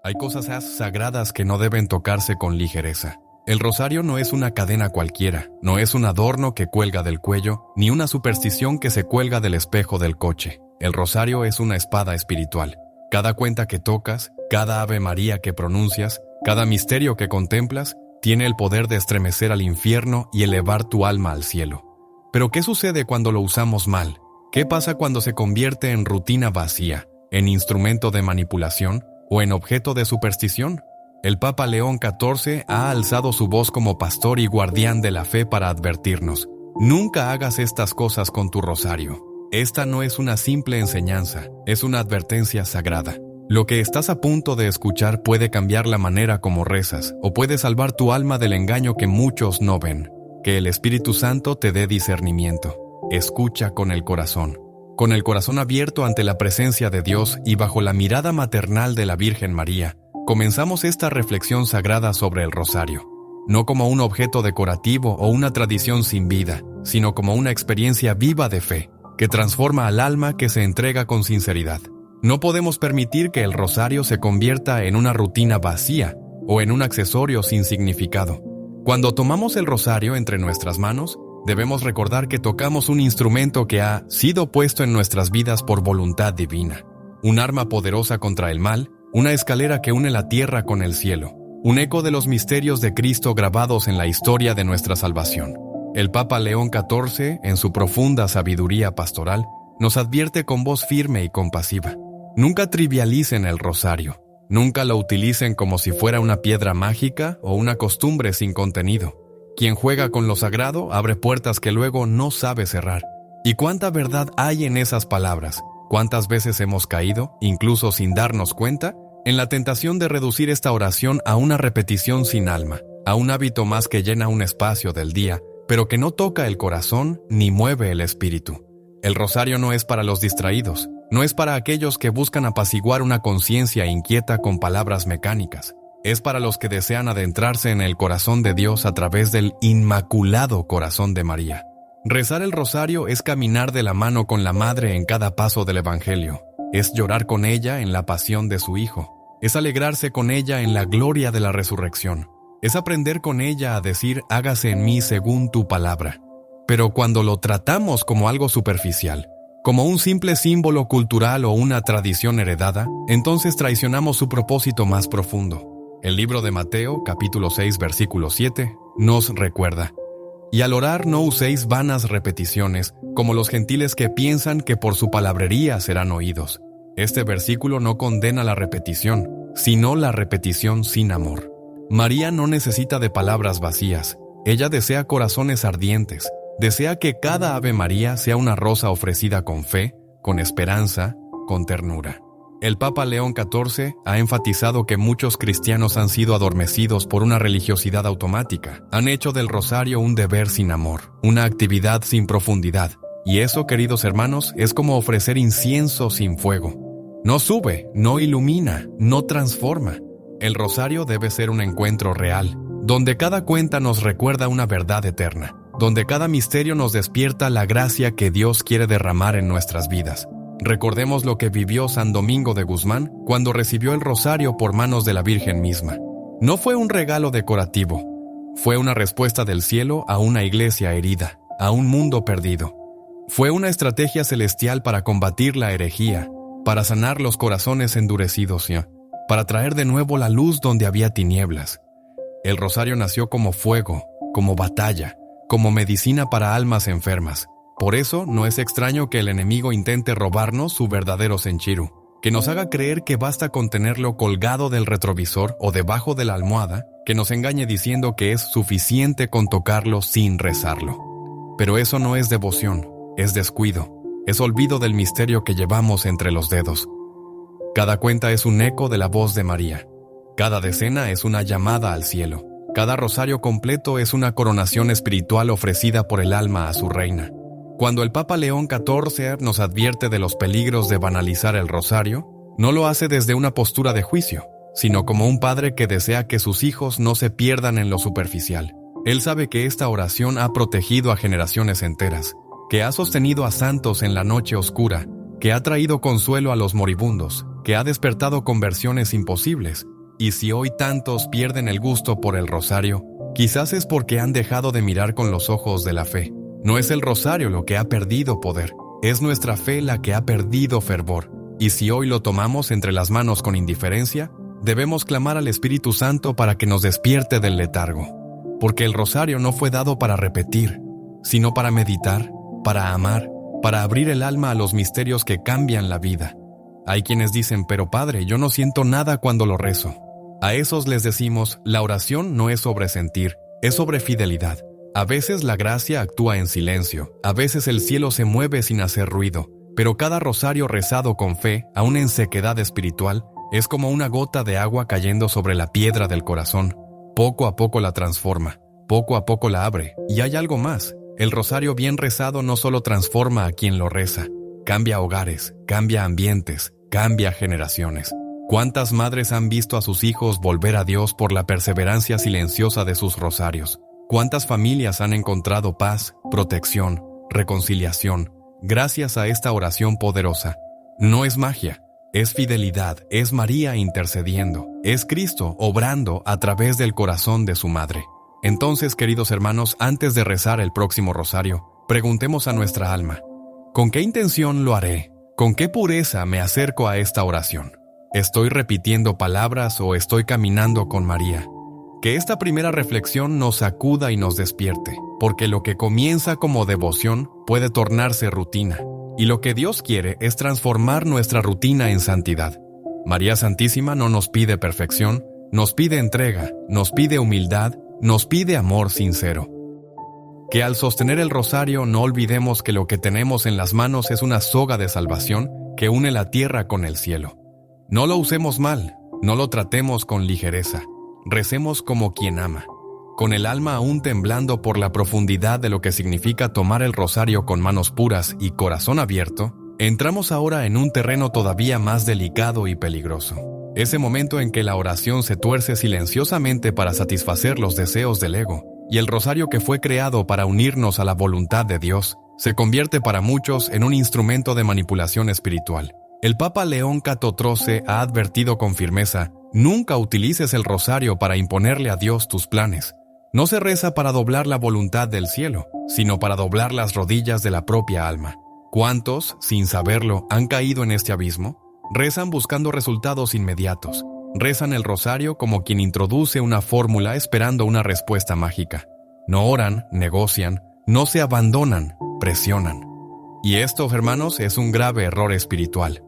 Hay cosas sagradas que no deben tocarse con ligereza. El rosario no es una cadena cualquiera, no es un adorno que cuelga del cuello, ni una superstición que se cuelga del espejo del coche. El rosario es una espada espiritual. Cada cuenta que tocas, cada Ave María que pronuncias, cada misterio que contemplas, tiene el poder de estremecer al infierno y elevar tu alma al cielo. Pero ¿qué sucede cuando lo usamos mal? ¿Qué pasa cuando se convierte en rutina vacía, en instrumento de manipulación o en objeto de superstición? El Papa León XIV ha alzado su voz como pastor y guardián de la fe para advertirnos: nunca hagas estas cosas con tu rosario. Esta no es una simple enseñanza, es una advertencia sagrada. Lo que estás a punto de escuchar puede cambiar la manera como rezas o puede salvar tu alma del engaño que muchos no ven. Que el Espíritu Santo te dé discernimiento. Escucha con el corazón abierto ante la presencia de Dios y bajo la mirada maternal de la Virgen María. Comenzamos esta reflexión sagrada sobre el rosario, no como un objeto decorativo o una tradición sin vida, sino como una experiencia viva de fe, que transforma al alma que se entrega con sinceridad. No podemos permitir que el rosario se convierta en una rutina vacía o en un accesorio sin significado. Cuando tomamos el rosario entre nuestras manos, debemos recordar que tocamos un instrumento que ha sido puesto en nuestras vidas por voluntad divina, un arma poderosa contra el mal, una escalera que une la tierra con el cielo, un eco de los misterios de Cristo grabados en la historia de nuestra salvación. El Papa León XIV, en su profunda sabiduría pastoral, nos advierte con voz firme y compasiva: nunca trivialicen el rosario, nunca lo utilicen como si fuera una piedra mágica o una costumbre sin contenido. Quien juega con lo sagrado abre puertas que luego no sabe cerrar. ¿Y cuánta verdad hay en esas palabras? ¿Cuántas veces hemos caído, incluso sin darnos cuenta, en la tentación de reducir esta oración a una repetición sin alma, a un hábito más que llena un espacio del día, pero que no toca el corazón ni mueve el espíritu? El rosario no es para los distraídos, no es para aquellos que buscan apaciguar una conciencia inquieta con palabras mecánicas. Es para los que desean adentrarse en el corazón de Dios a través del Inmaculado Corazón de María. Rezar el rosario es caminar de la mano con la Madre en cada paso del Evangelio. Es llorar con ella en la pasión de su Hijo. Es alegrarse con ella en la gloria de la resurrección. Es aprender con ella a decir: hágase en mí según tu palabra. Pero cuando lo tratamos como algo superficial, como un simple símbolo cultural o una tradición heredada, entonces traicionamos su propósito más profundo. El libro de Mateo, capítulo 6, versículo 7, nos recuerda: y al orar no uséis vanas repeticiones, como los gentiles que piensan que por su palabrería serán oídos. Este versículo no condena la repetición, sino la repetición sin amor. María no necesita de palabras vacías. Ella desea corazones ardientes. Desea que cada Ave María sea una rosa ofrecida con fe, con esperanza, con ternura. El Papa León XIV ha enfatizado que muchos cristianos han sido adormecidos por una religiosidad automática. Han hecho del rosario un deber sin amor, una actividad sin profundidad. Y eso, queridos hermanos, es como ofrecer incienso sin fuego. No sube, no ilumina, no transforma. El rosario debe ser un encuentro real, donde cada cuenta nos recuerda una verdad eterna, donde cada misterio nos despierta la gracia que Dios quiere derramar en nuestras vidas. Recordemos lo que vivió San Domingo de Guzmán cuando recibió el rosario por manos de la Virgen misma. No fue un regalo decorativo, fue una respuesta del cielo a una iglesia herida, a un mundo perdido. Fue una estrategia celestial para combatir la herejía, para sanar los corazones endurecidos, para traer de nuevo la luz donde había tinieblas. El rosario nació como fuego, como batalla, como medicina para almas enfermas. Por eso no es extraño que el enemigo intente robarnos su verdadero senchiru, que nos haga creer que basta con tenerlo colgado del retrovisor o debajo de la almohada, que nos engañe diciendo que es suficiente con tocarlo sin rezarlo. Pero eso no es devoción, es descuido, es olvido del misterio que llevamos entre los dedos. Cada cuenta es un eco de la voz de María. Cada decena es una llamada al cielo. Cada rosario completo es una coronación espiritual ofrecida por el alma a su reina. Cuando el Papa León XIV nos advierte de los peligros de banalizar el rosario, no lo hace desde una postura de juicio, sino como un padre que desea que sus hijos no se pierdan en lo superficial. Él sabe que esta oración ha protegido a generaciones enteras, que ha sostenido a santos en la noche oscura, que ha traído consuelo a los moribundos, que ha despertado conversiones imposibles, Y si hoy tantos pierden el gusto por el rosario, quizás es porque han dejado de mirar con los ojos de la fe. No es el rosario lo que ha perdido poder, es nuestra fe la que ha perdido fervor. Y si hoy lo tomamos entre las manos con indiferencia, debemos clamar al Espíritu Santo para que nos despierte del letargo. Porque el rosario no fue dado para repetir, sino para meditar, para amar, para abrir el alma a los misterios que cambian la vida. Hay quienes dicen, pero Padre, yo no siento nada cuando lo rezo. A esos les decimos, la oración no es sobre sentir, es sobre fidelidad. A veces la gracia actúa en silencio, a veces el cielo se mueve sin hacer ruido, pero cada rosario rezado con fe, aún en sequedad espiritual, es como una gota de agua cayendo sobre la piedra del corazón. Poco a poco la transforma, poco a poco la abre, y hay algo más. El rosario bien rezado no solo transforma a quien lo reza, cambia hogares, cambia ambientes, cambia generaciones. ¿Cuántas madres han visto a sus hijos volver a Dios por la perseverancia silenciosa de sus rosarios? ¿Cuántas familias han encontrado paz, protección, reconciliación, gracias a esta oración poderosa? No es magia, es fidelidad, es María intercediendo, es Cristo obrando a través del corazón de su madre. Entonces, queridos hermanos, antes de rezar el próximo rosario, preguntemos a nuestra alma, ¿con qué intención lo haré? ¿Con qué pureza me acerco a esta oración? ¿Estoy repitiendo palabras o estoy caminando con María? Que esta primera reflexión nos sacuda y nos despierte, porque lo que comienza como devoción puede tornarse rutina, y lo que Dios quiere es transformar nuestra rutina en santidad. María Santísima no nos pide perfección, nos pide entrega, nos pide humildad, nos pide amor sincero. Que al sostener el rosario no olvidemos que lo que tenemos en las manos es una soga de salvación que une la tierra con el cielo. No lo usemos mal, no lo tratemos con ligereza, recemos como quien ama. Con el alma aún temblando por la profundidad de lo que significa tomar el rosario con manos puras y corazón abierto, entramos ahora en un terreno todavía más delicado y peligroso. Ese momento en que la oración se tuerce silenciosamente para satisfacer los deseos del ego, y el rosario que fue creado para unirnos a la voluntad de Dios, se convierte para muchos en un instrumento de manipulación espiritual. El Papa León XIV ha advertido con firmeza, nunca utilices el rosario para imponerle a Dios tus planes. No se reza para doblar la voluntad del cielo, sino para doblar las rodillas de la propia alma. ¿Cuántos, sin saberlo, han caído en este abismo? Rezan buscando resultados inmediatos. Rezan el rosario como quien introduce una fórmula esperando una respuesta mágica. No oran, negocian, no se abandonan, presionan. Y esto, hermanos, es un grave error espiritual.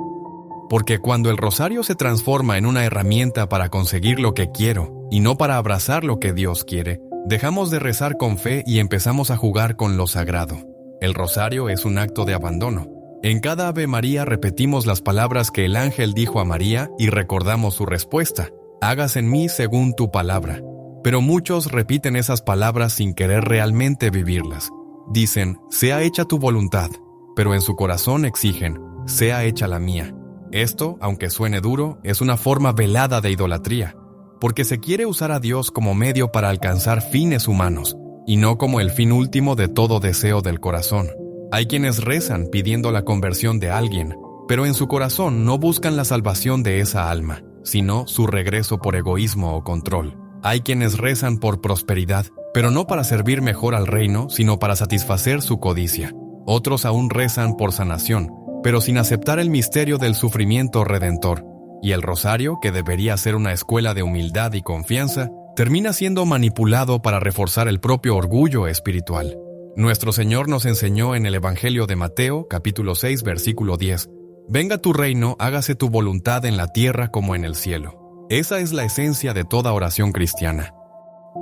Porque cuando el rosario se transforma en una herramienta para conseguir lo que quiero y no para abrazar lo que Dios quiere, dejamos de rezar con fe y empezamos a jugar con lo sagrado. El rosario es un acto de abandono. En cada Ave María repetimos las palabras que el ángel dijo a María y recordamos su respuesta: hágase en mí según tu palabra. Pero muchos repiten esas palabras sin querer realmente vivirlas. Dicen, sea hecha tu voluntad, pero en su corazón exigen, sea hecha la mía. Esto, aunque suene duro, es una forma velada de idolatría, porque se quiere usar a Dios como medio para alcanzar fines humanos, y no como el fin último de todo deseo del corazón. Hay quienes rezan pidiendo la conversión de alguien, pero en su corazón no buscan la salvación de esa alma, sino su regreso por egoísmo o control. Hay quienes rezan por prosperidad, pero no para servir mejor al reino, sino para satisfacer su codicia. Otros aún rezan por sanación, pero sin aceptar el misterio del sufrimiento redentor. Y el rosario, que debería ser una escuela de humildad y confianza, termina siendo manipulado para reforzar el propio orgullo espiritual. Nuestro Señor nos enseñó en el Evangelio de Mateo, capítulo 6, versículo 10, «Venga tu reino, hágase tu voluntad en la tierra como en el cielo». Esa es la esencia de toda oración cristiana.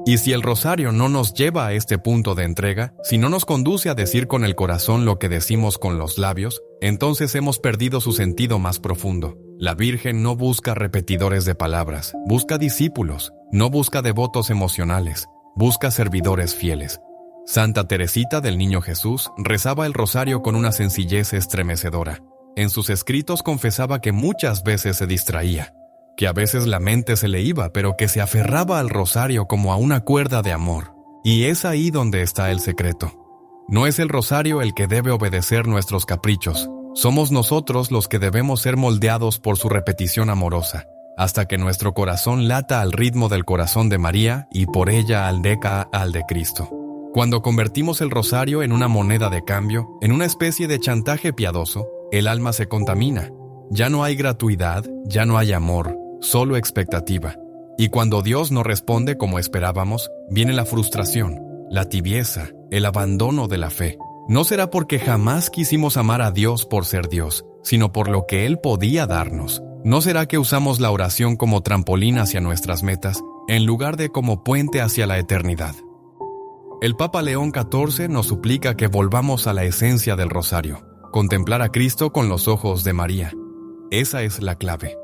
Y si el rosario no nos lleva a este punto de entrega, si no nos conduce a decir con el corazón lo que decimos con los labios, entonces hemos perdido su sentido más profundo. La Virgen no busca repetidores de palabras, busca discípulos, no busca devotos emocionales, busca servidores fieles. Santa Teresita del Niño Jesús rezaba el rosario con una sencillez estremecedora. En sus escritos confesaba que muchas veces se distraía, que a veces la mente se le iba, pero que se aferraba al rosario como a una cuerda de amor. Y es ahí donde está el secreto. No es el rosario el que debe obedecer nuestros caprichos. Somos nosotros los que debemos ser moldeados por su repetición amorosa. hasta que nuestro corazón lata al ritmo del corazón de María y por ella al de Cristo. Cuando convertimos el rosario en una moneda de cambio, en una especie de chantaje piadoso, el alma se contamina. Ya no hay gratuidad, ya no hay amor, solo expectativa. Y cuando Dios no responde como esperábamos, viene la frustración, la tibieza, el abandono de la fe. No será porque jamás quisimos amar a Dios por ser Dios, sino por lo que Él podía darnos. ¿No será que usamos la oración como trampolín hacia nuestras metas, en lugar de como puente hacia la eternidad? El Papa León XIV nos suplica que volvamos a la esencia del rosario, contemplar a Cristo con los ojos de María. Esa es la clave.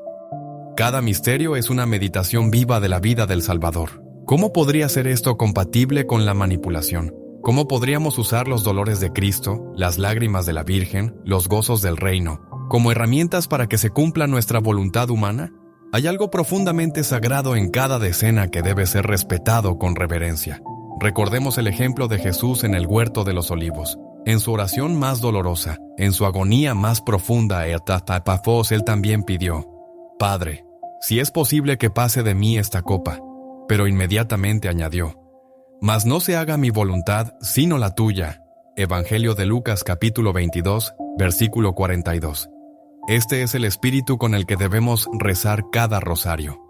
Cada misterio es una meditación viva de la vida del Salvador. ¿Cómo podría ser esto compatible con la manipulación? ¿Cómo podríamos usar los dolores de Cristo, las lágrimas de la Virgen, los gozos del reino, como herramientas para que se cumpla nuestra voluntad humana? Hay algo profundamente sagrado en cada decena que debe ser respetado con reverencia. Recordemos el ejemplo de Jesús en el huerto de los olivos. En su oración más dolorosa, en su agonía más profunda, Él también pidió: Padre, si es posible que pase de mí esta copa, pero inmediatamente añadió: mas no se haga mi voluntad, sino la tuya. Evangelio de Lucas capítulo 22, versículo 42. Este es el espíritu con el que debemos rezar cada rosario.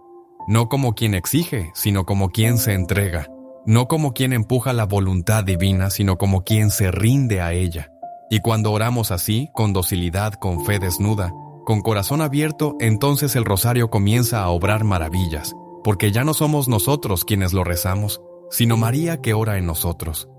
No como quien exige, sino como quien se entrega. No como quien empuja la voluntad divina, sino como quien se rinde a ella. Y cuando oramos así, con docilidad, con fe desnuda, con corazón abierto, entonces el rosario comienza a obrar maravillas, porque ya no somos nosotros quienes lo rezamos, sino María que ora en nosotros.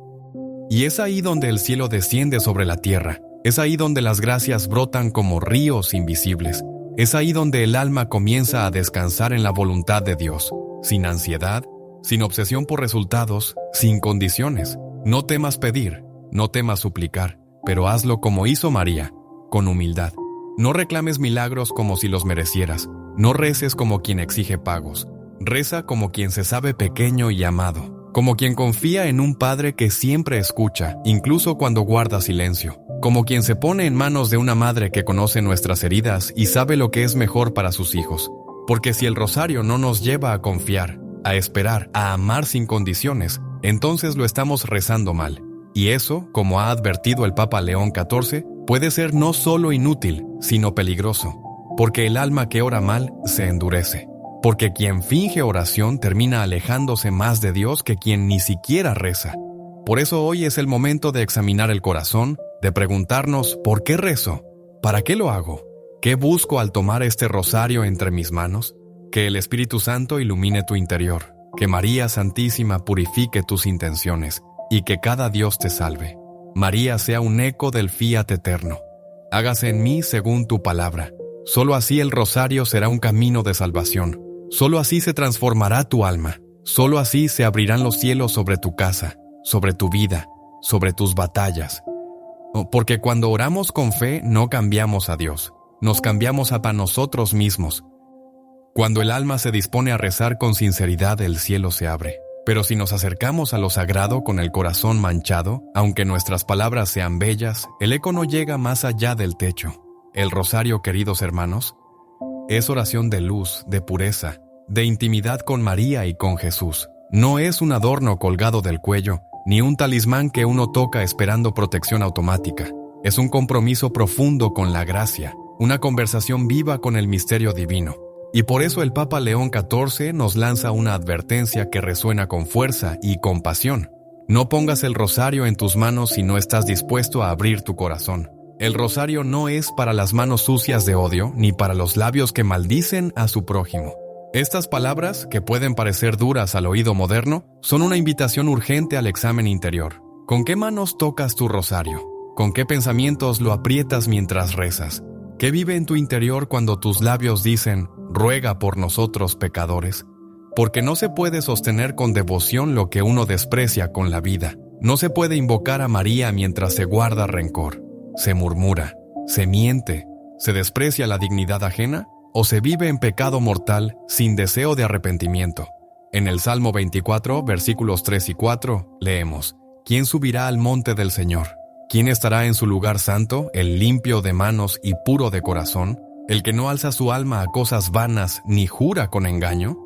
Y es ahí donde el cielo desciende sobre la tierra, es ahí donde las gracias brotan como ríos invisibles, es ahí donde el alma comienza a descansar en la voluntad de Dios, sin ansiedad, sin obsesión por resultados, sin condiciones. No temas pedir, no temas suplicar, pero hazlo como hizo María, con humildad. No reclames milagros como si los merecieras, no reces como quien exige pagos. Reza como quien se sabe pequeño y amado, como quien confía en un Padre que siempre escucha, incluso cuando guarda silencio, como quien se pone en manos de una madre que conoce nuestras heridas y sabe lo que es mejor para sus hijos. Porque si el rosario no nos lleva a confiar, a esperar, a amar sin condiciones, entonces lo estamos rezando mal. Y eso, como ha advertido el Papa León XIV, puede ser no solo inútil, sino peligroso, porque el alma que ora mal se endurece. Porque quien finge oración termina alejándose más de Dios que quien ni siquiera reza. Por eso hoy es el momento de examinar el corazón, de preguntarnos ¿por qué rezo? ¿Para qué lo hago? ¿Qué busco al tomar este rosario entre mis manos? Que el Espíritu Santo ilumine tu interior, que María Santísima purifique tus intenciones y que cada Dios te salve. María sea un eco del fiat eterno. Hágase en mí según tu palabra. Solo así el rosario será un camino de salvación. Solo así se transformará tu alma. Solo así se abrirán los cielos sobre tu casa, sobre tu vida, sobre tus batallas. Porque cuando oramos con fe no cambiamos a Dios, nos cambiamos a nosotros mismos. Cuando el alma se dispone a rezar con sinceridad, el cielo se abre. Pero si nos acercamos a lo sagrado con el corazón manchado, aunque nuestras palabras sean bellas, el eco no llega más allá del techo. El rosario, queridos hermanos, es oración de luz, de pureza, de intimidad con María y con Jesús. No es un adorno colgado del cuello, ni un talismán que uno toca esperando protección automática. Es un compromiso profundo con la gracia, una conversación viva con el misterio divino. Y por eso el Papa León XIV nos lanza una advertencia que resuena con fuerza y compasión. No pongas el rosario en tus manos si no estás dispuesto a abrir tu corazón. El rosario no es para las manos sucias de odio, ni para los labios que maldicen a su prójimo. Estas palabras, que pueden parecer duras al oído moderno, son una invitación urgente al examen interior. ¿Con qué manos tocas tu rosario? ¿Con qué pensamientos lo aprietas mientras rezas? ¿Qué vive en tu interior cuando tus labios dicen, ruega por nosotros pecadores? Porque no se puede sostener con devoción lo que uno desprecia con la vida. No se puede invocar a María mientras se guarda rencor. Se murmura, se miente, se desprecia la dignidad ajena o se vive en pecado mortal sin deseo de arrepentimiento. En el Salmo 24, versículos 3 y 4, leemos: ¿Quién subirá al monte del Señor? ¿Quién estará en su lugar santo, el limpio de manos y puro de corazón, el que no alza su alma a cosas vanas ni jura con engaño?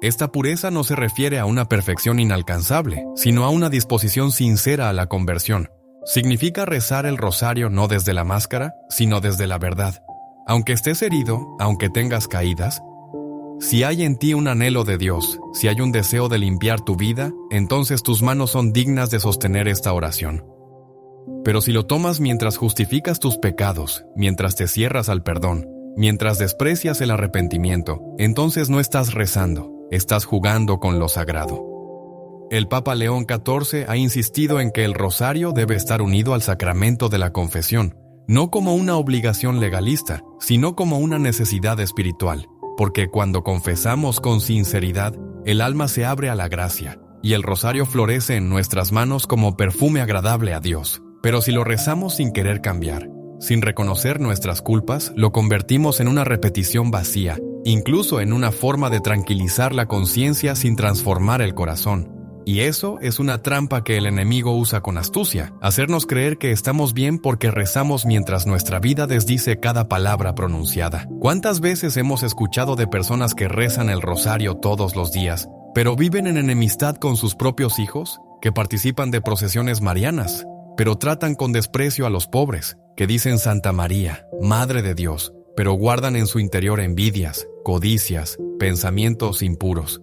Esta pureza no se refiere a una perfección inalcanzable, sino a una disposición sincera a la conversión. Significa rezar el rosario no desde la máscara, sino desde la verdad. Aunque estés herido, aunque tengas caídas, si hay en ti un anhelo de Dios, si hay un deseo de limpiar tu vida, entonces tus manos son dignas de sostener esta oración. Pero si lo tomas mientras justificas tus pecados, mientras te cierras al perdón, mientras desprecias el arrepentimiento, entonces no estás rezando, estás jugando con lo sagrado. El Papa León XIV ha insistido en que el rosario debe estar unido al sacramento de la confesión, no como una obligación legalista, sino como una necesidad espiritual, porque cuando confesamos con sinceridad, el alma se abre a la gracia, y el rosario florece en nuestras manos como perfume agradable a Dios. Pero si lo rezamos sin querer cambiar, sin reconocer nuestras culpas, lo convertimos en una repetición vacía, incluso en una forma de tranquilizar la conciencia sin transformar el corazón. Y eso es una trampa que el enemigo usa con astucia, hacernos creer que estamos bien porque rezamos mientras nuestra vida desdice cada palabra pronunciada. ¿Cuántas veces hemos escuchado de personas que rezan el rosario todos los días, pero viven en enemistad con sus propios hijos, que participan de procesiones marianas, pero tratan con desprecio a los pobres, que dicen Santa María, Madre de Dios, pero guardan en su interior envidias, codicias, pensamientos impuros?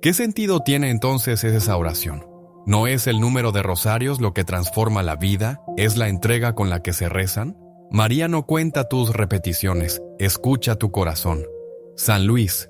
¿Qué sentido tiene entonces esa oración? ¿No es el número de rosarios lo que transforma la vida? ¿Es la entrega con la que se rezan? María no cuenta tus repeticiones, escucha tu corazón. San Luis.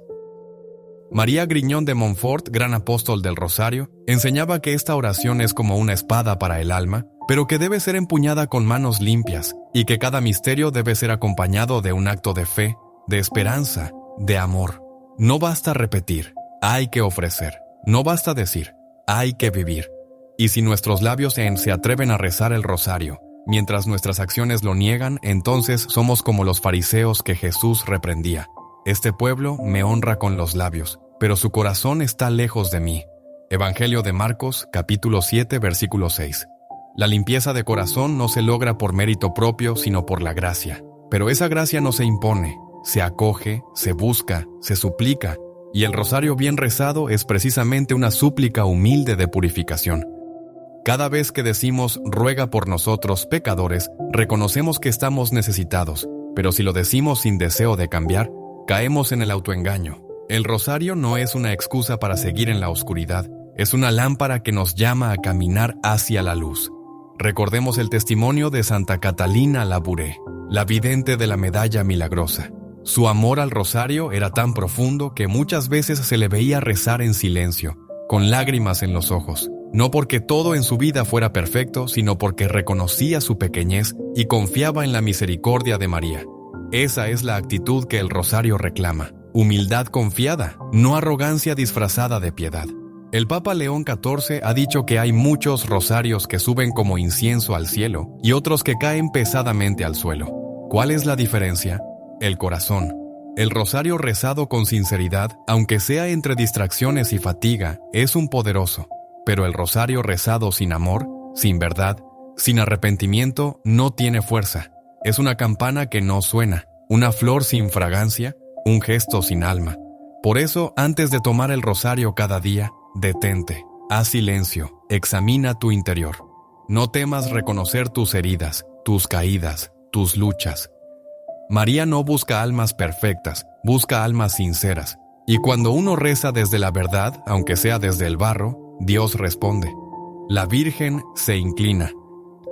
María Griñón de Montfort, gran apóstol del rosario, enseñaba que esta oración es como una espada para el alma, pero que debe ser empuñada con manos limpias, y que cada misterio debe ser acompañado de un acto de fe, de esperanza, de amor. No basta repetir. Hay que ofrecer, no basta decir, hay que vivir. Y si nuestros labios se atreven a rezar el rosario, mientras nuestras acciones lo niegan, entonces somos como los fariseos que Jesús reprendía. Este pueblo me honra con los labios, pero su corazón está lejos de mí. Evangelio de Marcos, capítulo 7, versículo 6. La limpieza de corazón no se logra por mérito propio, sino por la gracia. Pero esa gracia no se impone, se acoge, se busca, se suplica. Y el rosario bien rezado es precisamente una súplica humilde de purificación. Cada vez que decimos ruega por nosotros pecadores, reconocemos que estamos necesitados, pero si lo decimos sin deseo de cambiar, caemos en el autoengaño. El rosario no es una excusa para seguir en la oscuridad, es una lámpara que nos llama a caminar hacia la luz. Recordemos el testimonio de Santa Catalina Labouré, la vidente de la medalla milagrosa. Su amor al rosario era tan profundo que muchas veces se le veía rezar en silencio, con lágrimas en los ojos, no porque todo en su vida fuera perfecto, sino porque reconocía su pequeñez y confiaba en la misericordia de María. Esa es la actitud que el rosario reclama, humildad confiada, no arrogancia disfrazada de piedad. El Papa León XIV ha dicho que hay muchos rosarios que suben como incienso al cielo y otros que caen pesadamente al suelo. ¿Cuál es la diferencia? El corazón. El rosario rezado con sinceridad, aunque sea entre distracciones y fatiga, es un poderoso. Pero el rosario rezado sin amor, sin verdad, sin arrepentimiento, no tiene fuerza. Es una campana que no suena, una flor sin fragancia, un gesto sin alma. Por eso, antes de tomar el rosario cada día, detente, haz silencio, examina tu interior. No temas reconocer tus heridas, tus caídas, tus luchas. María no busca almas perfectas, busca almas sinceras. Y cuando uno reza desde la verdad, aunque sea desde el barro, Dios responde. La Virgen se inclina.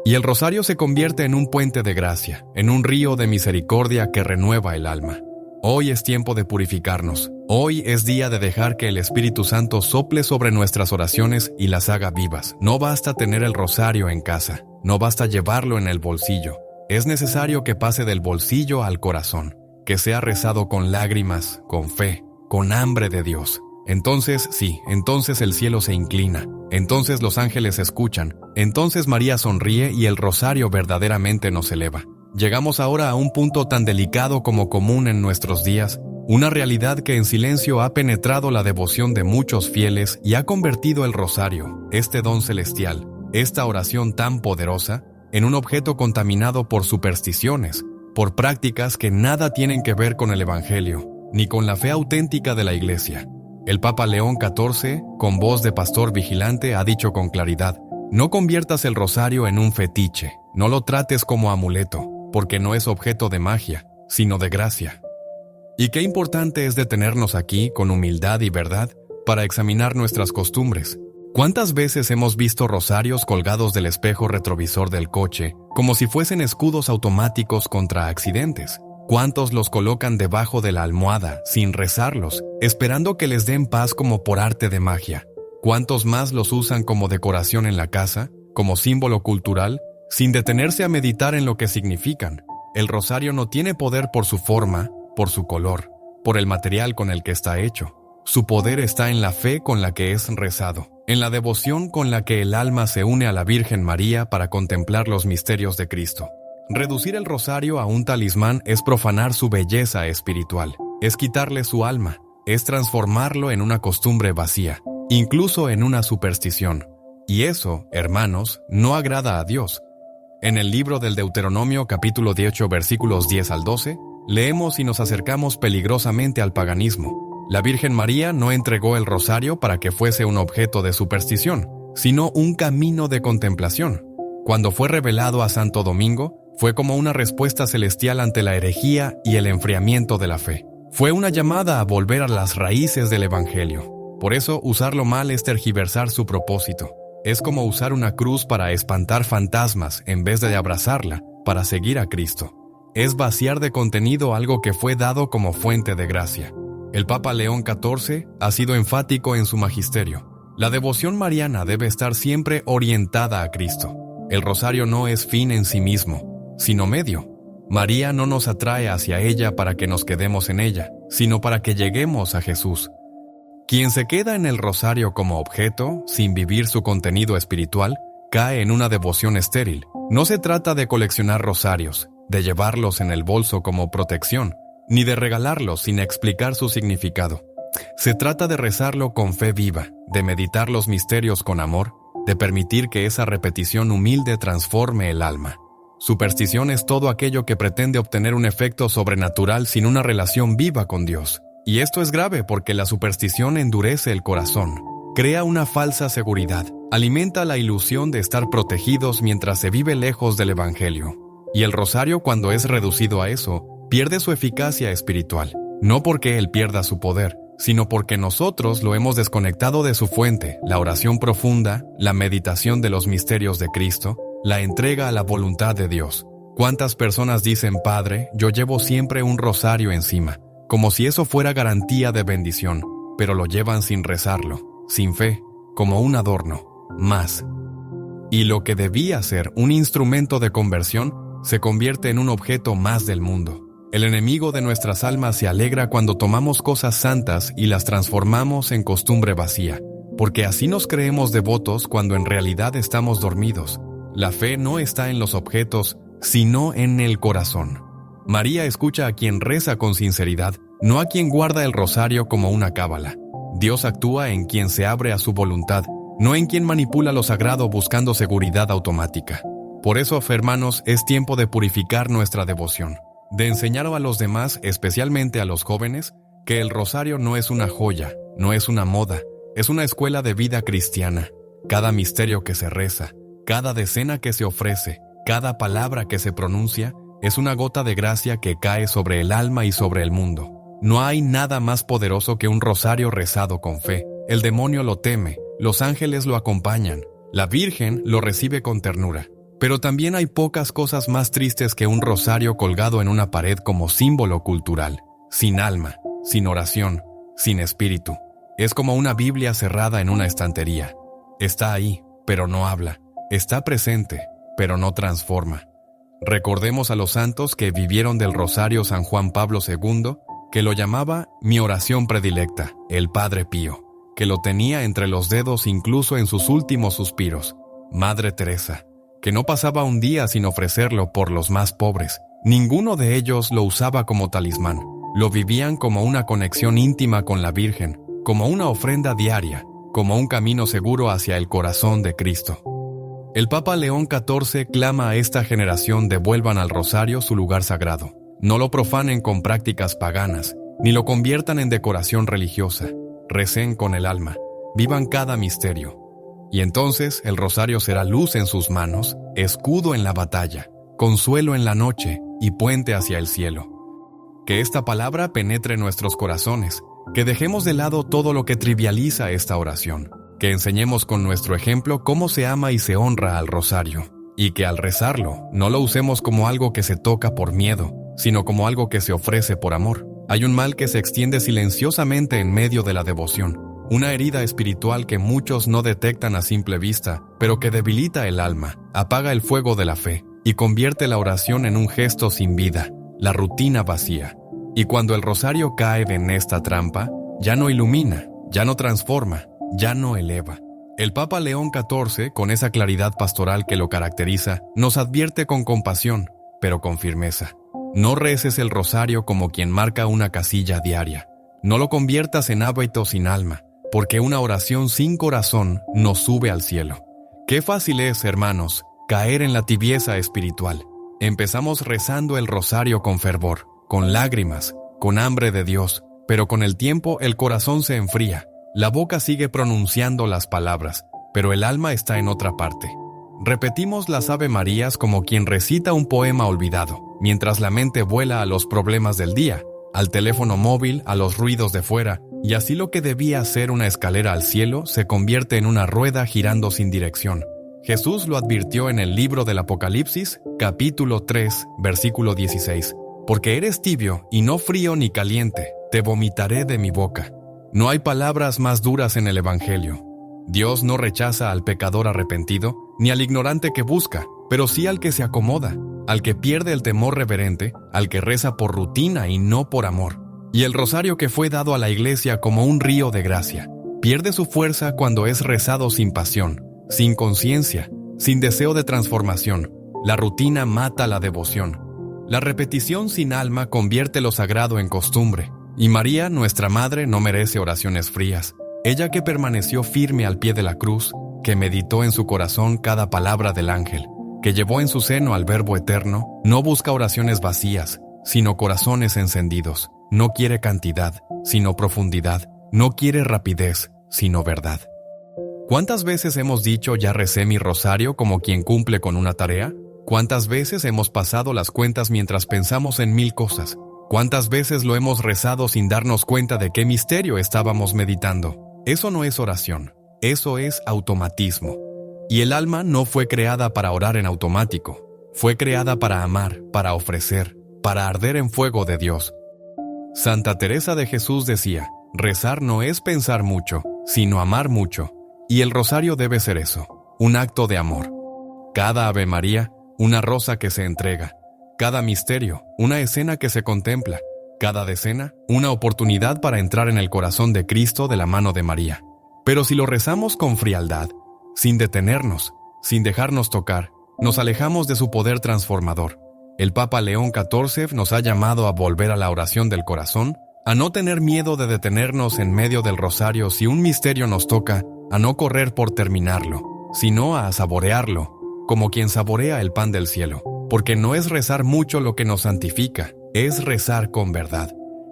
Y el rosario se convierte en un puente de gracia, en un río de misericordia que renueva el alma. Hoy es tiempo de purificarnos. Hoy es día de dejar que el Espíritu Santo sople sobre nuestras oraciones y las haga vivas. No basta tener el rosario en casa, no basta llevarlo en el bolsillo. Es necesario que pase del bolsillo al corazón, que sea rezado con lágrimas, con fe, con hambre de Dios. Entonces entonces el cielo se inclina, entonces los ángeles escuchan, entonces María sonríe y el rosario verdaderamente nos eleva. Llegamos ahora a un punto tan delicado como común en nuestros días, una realidad que en silencio ha penetrado la devoción de muchos fieles y ha convertido el rosario, este don celestial, esta oración tan poderosa, en un objeto contaminado por supersticiones, por prácticas que nada tienen que ver con el Evangelio, ni con la fe auténtica de la Iglesia. El Papa León XIV, con voz de pastor vigilante, ha dicho con claridad: no conviertas el rosario en un fetiche, no lo trates como amuleto, porque no es objeto de magia, sino de gracia. Y qué importante es detenernos aquí con humildad y verdad para examinar nuestras costumbres. ¿Cuántas veces hemos visto rosarios colgados del espejo retrovisor del coche como si fuesen escudos automáticos contra accidentes? ¿Cuántos los colocan debajo de la almohada sin rezarlos, esperando que les den paz como por arte de magia? ¿Cuántos más los usan como decoración en la casa, como símbolo cultural, sin detenerse a meditar en lo que significan? El rosario no tiene poder por su forma, por su color, por el material con el que está hecho. Su poder está en la fe con la que es rezado, en la devoción con la que el alma se une a la Virgen María para contemplar los misterios de Cristo. Reducir el rosario a un talismán es profanar su belleza espiritual, es quitarle su alma, es transformarlo en una costumbre vacía, incluso en una superstición. Y eso, hermanos, no agrada a Dios. En el libro del Deuteronomio capítulo 18 versículos 10 al 12, leemos y nos acercamos peligrosamente al paganismo. La Virgen María no entregó el rosario para que fuese un objeto de superstición, sino un camino de contemplación. Cuando fue revelado a Santo Domingo, fue como una respuesta celestial ante la herejía y el enfriamiento de la fe. Fue una llamada a volver a las raíces del Evangelio. Por eso, usarlo mal es tergiversar su propósito. Es como usar una cruz para espantar fantasmas en vez de abrazarla para seguir a Cristo. Es vaciar de contenido algo que fue dado como fuente de gracia. El Papa León XIV ha sido enfático en su magisterio. La devoción mariana debe estar siempre orientada a Cristo. El rosario no es fin en sí mismo, sino medio. María no nos atrae hacia ella para que nos quedemos en ella, sino para que lleguemos a Jesús. Quien se queda en el rosario como objeto, sin vivir su contenido espiritual, cae en una devoción estéril. No se trata de coleccionar rosarios, de llevarlos en el bolso como protección, ni de regalarlos sin explicar su significado. Se trata de rezarlo con fe viva, de meditar los misterios con amor, de permitir que esa repetición humilde transforme el alma. Superstición es todo aquello que pretende obtener un efecto sobrenatural sin una relación viva con Dios. Y esto es grave porque la superstición endurece el corazón, crea una falsa seguridad, alimenta la ilusión de estar protegidos mientras se vive lejos del Evangelio. Y el rosario, cuando es reducido a eso, pierde su eficacia espiritual, no porque él pierda su poder, sino porque nosotros lo hemos desconectado de su fuente, la oración profunda, la meditación de los misterios de Cristo, la entrega a la voluntad de Dios. ¿Cuántas personas dicen: Padre, yo llevo siempre un rosario encima, como si eso fuera garantía de bendición, pero lo llevan sin rezarlo, sin fe, como un adorno, más? Y lo que debía ser un instrumento de conversión se convierte en un objeto más del mundo. El enemigo de nuestras almas se alegra cuando tomamos cosas santas y las transformamos en costumbre vacía, porque así nos creemos devotos cuando en realidad estamos dormidos. La fe no está en los objetos, sino en el corazón. María escucha a quien reza con sinceridad, no a quien guarda el rosario como una cábala. Dios actúa en quien se abre a su voluntad, no en quien manipula lo sagrado buscando seguridad automática. Por eso, hermanos, es tiempo de purificar nuestra devoción, de enseñar a los demás, especialmente a los jóvenes, que el rosario no es una joya, no es una moda, es una escuela de vida cristiana. Cada misterio que se reza, cada decena que se ofrece, cada palabra que se pronuncia, es una gota de gracia que cae sobre el alma y sobre el mundo. No hay nada más poderoso que un rosario rezado con fe. El demonio lo teme, los ángeles lo acompañan, la Virgen lo recibe con ternura. Pero también hay pocas cosas más tristes que un rosario colgado en una pared como símbolo cultural, sin alma, sin oración, sin espíritu. Es como una Biblia cerrada en una estantería. Está ahí, pero no habla. Está presente, pero no transforma. Recordemos a los santos que vivieron del rosario San Juan Pablo II, que lo llamaba mi oración predilecta, el Padre Pío, que lo tenía entre los dedos incluso en sus últimos suspiros, Madre Teresa, que no pasaba un día sin ofrecerlo por los más pobres. Ninguno de ellos lo usaba como talismán, lo vivían como una conexión íntima con la Virgen, como una ofrenda diaria, como un camino seguro hacia el corazón de Cristo. El Papa León XIV clama a esta generación devuelvan al rosario su lugar sagrado. No lo profanen con prácticas paganas, ni lo conviertan en decoración religiosa. Recen con el alma, vivan cada misterio. Y entonces el rosario será luz en sus manos, escudo en la batalla, consuelo en la noche y puente hacia el cielo. Que esta palabra penetre nuestros corazones, que dejemos de lado todo lo que trivializa esta oración, que enseñemos con nuestro ejemplo cómo se ama y se honra al rosario, y que al rezarlo no lo usemos como algo que se toca por miedo, sino como algo que se ofrece por amor. Hay un mal que se extiende silenciosamente en medio de la devoción, una herida espiritual que muchos no detectan a simple vista, pero que debilita el alma, apaga el fuego de la fe y convierte la oración en un gesto sin vida, la rutina vacía. Y cuando el rosario cae en esta trampa, ya no ilumina, ya no transforma, ya no eleva. El Papa León XIV, con esa claridad pastoral que lo caracteriza, nos advierte con compasión, pero con firmeza. No reces el rosario como quien marca una casilla diaria. No lo conviertas en hábito sin alma, porque una oración sin corazón no sube al cielo. Qué fácil es, hermanos, caer en la tibieza espiritual. Empezamos rezando el rosario con fervor, con lágrimas, con hambre de Dios, pero con el tiempo el corazón se enfría. La boca sigue pronunciando las palabras, pero el alma está en otra parte. Repetimos las Ave Marías como quien recita un poema olvidado, mientras la mente vuela a los problemas del día, al teléfono móvil, a los ruidos de fuera, y así lo que debía ser una escalera al cielo se convierte en una rueda girando sin dirección. Jesús lo advirtió en el libro del Apocalipsis, capítulo 3, versículo 16. Porque eres tibio y no frío ni caliente, te vomitaré de mi boca. No hay palabras más duras en el Evangelio. Dios no rechaza al pecador arrepentido, ni al ignorante que busca, pero sí al que se acomoda, al que pierde el temor reverente, al que reza por rutina y no por amor. Y el rosario que fue dado a la iglesia como un río de gracia, pierde su fuerza cuando es rezado sin pasión, sin conciencia, sin deseo de transformación. La rutina mata la devoción. La repetición sin alma convierte lo sagrado en costumbre. Y María, nuestra Madre, no merece oraciones frías. Ella que permaneció firme al pie de la cruz, que meditó en su corazón cada palabra del ángel, que llevó en su seno al Verbo eterno, no busca oraciones vacías, sino corazones encendidos. No quiere cantidad, sino profundidad. No quiere rapidez, sino verdad. ¿Cuántas veces hemos dicho ya recé mi rosario como quien cumple con una tarea? ¿Cuántas veces hemos pasado las cuentas mientras pensamos en 1000 cosas? ¿Cuántas veces lo hemos rezado sin darnos cuenta de qué misterio estábamos meditando? Eso no es oración, eso es automatismo. Y el alma no fue creada para orar en automático, fue creada para amar, para ofrecer, para arder en fuego de Dios. Santa Teresa de Jesús decía, rezar no es pensar mucho, sino amar mucho. Y el rosario debe ser eso, un acto de amor. Cada Ave María, una rosa que se entrega. Cada misterio, una escena que se contempla. Cada decena, una oportunidad para entrar en el corazón de Cristo de la mano de María. Pero si lo rezamos con frialdad, sin detenernos, sin dejarnos tocar, nos alejamos de su poder transformador. El Papa León XIV nos ha llamado a volver a la oración del corazón, a no tener miedo de detenernos en medio del rosario si un misterio nos toca, a no correr por terminarlo, sino a saborearlo, como quien saborea el pan del cielo. Porque no es rezar mucho lo que nos santifica, es rezar con verdad.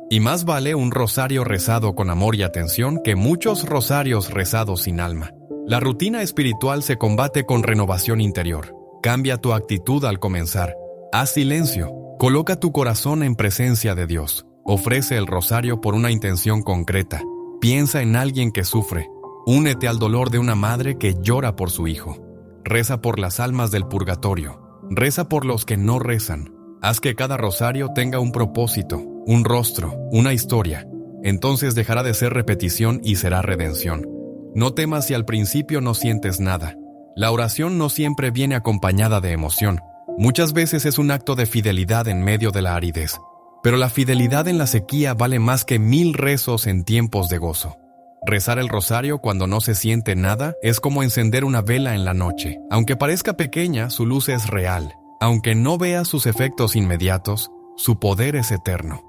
Y más vale un rosario rezado con amor y atención que muchos rosarios rezados sin alma. La rutina espiritual se combate con renovación interior. Cambia tu actitud al comenzar. Haz silencio. Coloca tu corazón en presencia de Dios. Ofrece el rosario por una intención concreta. Piensa en alguien que sufre. Únete al dolor de una madre que llora por su hijo. Reza por las almas del purgatorio. Reza por los que no rezan. Haz que cada rosario tenga un propósito, un rostro, una historia. Entonces dejará de ser repetición y será redención. No temas si al principio no sientes nada. La oración no siempre viene acompañada de emoción. Muchas veces es un acto de fidelidad en medio de la aridez. Pero la fidelidad en la sequía vale más que 1000 rezos en tiempos de gozo. Rezar el rosario cuando no se siente nada es como encender una vela en la noche. Aunque parezca pequeña, su luz es real. Aunque no vea sus efectos inmediatos, su poder es eterno.